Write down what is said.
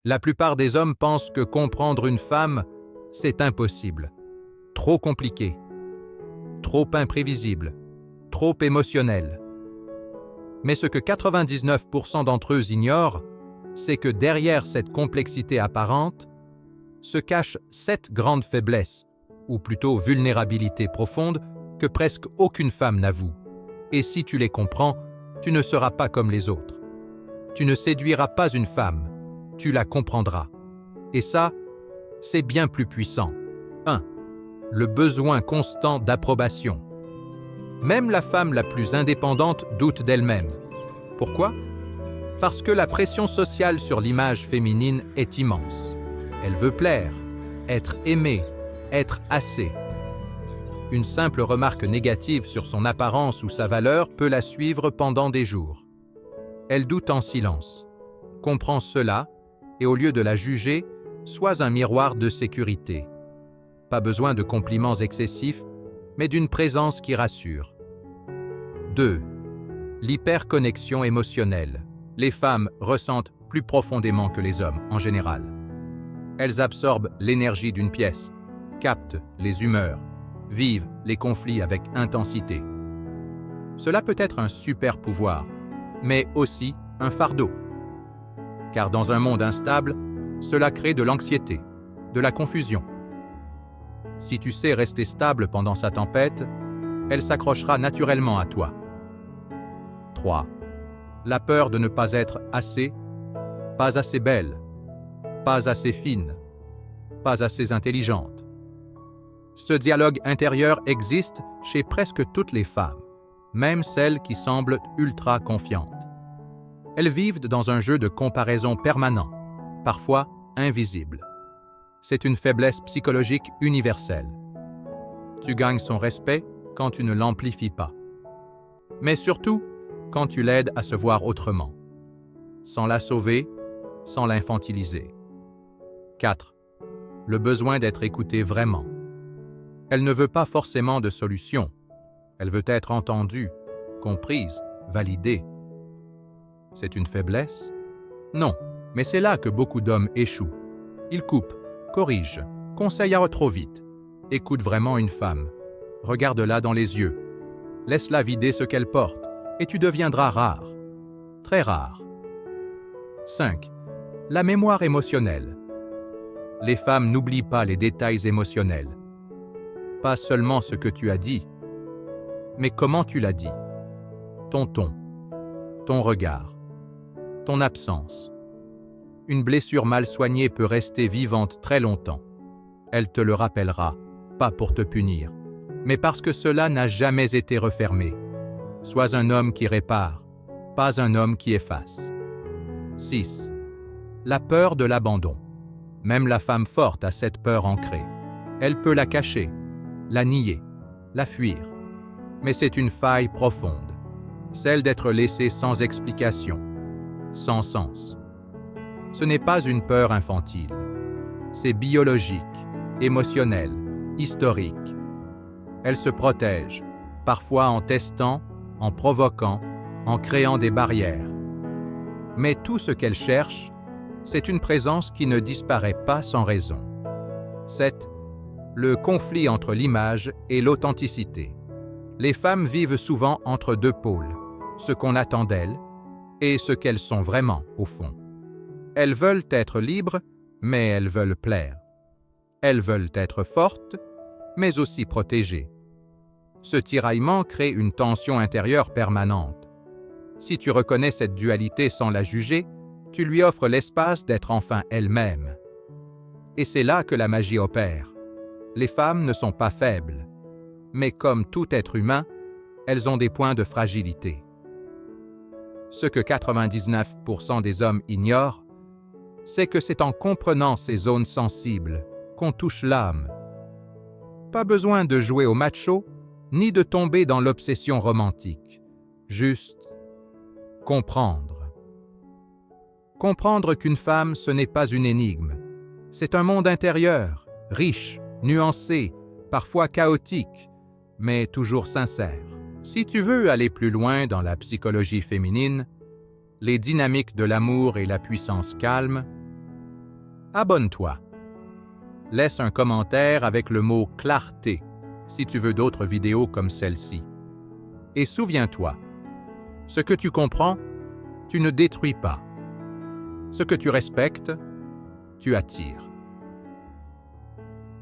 La plupart des hommes pensent que comprendre une femme, c'est impossible. Trop compliqué, trop imprévisible, trop émotionnel. Mais ce que 99% d'entre eux ignorent, c'est que derrière cette complexité apparente se cachent 7 grandes faiblesses, ou plutôt vulnérabilités profondes, que presque aucune femme n'avoue. Et si tu les comprends, tu ne seras pas comme les autres. Tu ne séduiras pas une femme, tu la comprendras. Et ça, c'est bien plus puissant. 1. Le besoin constant d'approbation. Même la femme la plus indépendante doute d'elle-même. Pourquoi? Parce que la pression sociale sur l'image féminine est immense. Elle veut plaire, être aimée, être assez. Une simple remarque négative sur son apparence ou sa valeur peut la suivre pendant des jours. Elle doute en silence. Comprends cela et au lieu de la juger, sois un miroir de sécurité. Pas besoin de compliments excessifs, mais d'une présence qui rassure. 2. L'hyperconnexion émotionnelle. Les femmes ressentent plus profondément que les hommes en général. Elles absorbent l'énergie d'une pièce, captent les humeurs, vivent les conflits avec intensité. Cela peut être un super pouvoir, mais aussi un fardeau. Car dans un monde instable, cela crée de l'anxiété, de la confusion. Si tu sais rester stable pendant sa tempête, elle s'accrochera naturellement à toi. 3. La peur de ne pas être assez, pas assez belle, pas assez fine, pas assez intelligente. Ce dialogue intérieur existe chez presque toutes les femmes, même celles qui semblent ultra confiantes. Elles vivent dans un jeu de comparaison permanent, parfois invisible. C'est une faiblesse psychologique universelle. Tu gagnes son respect quand tu ne l'amplifies pas. Mais surtout, quand tu l'aides à se voir autrement, sans la sauver, sans l'infantiliser. 4. Le besoin d'être écoutée vraiment. Elle ne veut pas forcément de solution. Elle veut être entendue, comprise, validée. C'est une faiblesse? Non, mais c'est là que beaucoup d'hommes échouent. Ils coupent, corrigent, conseillent trop vite. Écoute vraiment une femme. Regarde-la dans les yeux. Laisse-la vider ce qu'elle porte, et tu deviendras rare. Très rare. 5. La mémoire émotionnelle. Les femmes n'oublient pas les détails émotionnels. Pas seulement ce que tu as dit, mais comment tu l'as dit. Ton ton, ton regard, ton absence. Une blessure mal soignée peut rester vivante très longtemps. Elle te le rappellera, pas pour te punir, mais parce que cela n'a jamais été refermé. Sois un homme qui répare, pas un homme qui efface. 6. La peur de l'abandon. Même la femme forte a cette peur ancrée. Elle peut la cacher, la nier, la fuir. Mais c'est une faille profonde, celle d'être laissée sans explication, sans sens. Ce n'est pas une peur infantile. C'est biologique, émotionnel, historique. Elle se protège, parfois en testant, en provoquant, en créant des barrières. Mais tout ce qu'elle cherche, c'est une présence qui ne disparaît pas sans raison. 7. Le conflit entre l'image et l'authenticité. Les femmes vivent souvent entre deux pôles, ce qu'on attend d'elles et ce qu'elles sont vraiment au fond. Elles veulent être libres, mais elles veulent plaire. Elles veulent être fortes, mais aussi protégées. Ce tiraillement crée une tension intérieure permanente. Si tu reconnais cette dualité sans la juger, tu lui offres l'espace d'être enfin elle-même. Et c'est là que la magie opère. Les femmes ne sont pas faibles, mais comme tout être humain, elles ont des points de fragilité. Ce que 99% des hommes ignorent, c'est que c'est en comprenant ces zones sensibles qu'on touche l'âme. Pas besoin de jouer au macho, ni de tomber dans l'obsession romantique. Juste comprendre. Comprendre qu'une femme, ce n'est pas une énigme. C'est un monde intérieur, riche, nuancé, parfois chaotique, mais toujours sincère. Si tu veux aller plus loin dans la psychologie féminine, les dynamiques de l'amour et la puissance calme, Abonne-toi. Laisse un commentaire avec le mot « clarté » si tu veux d'autres vidéos comme celle-ci. Et souviens-toi, ce que tu comprends, tu ne détruis pas. Ce que tu respectes, tu attires.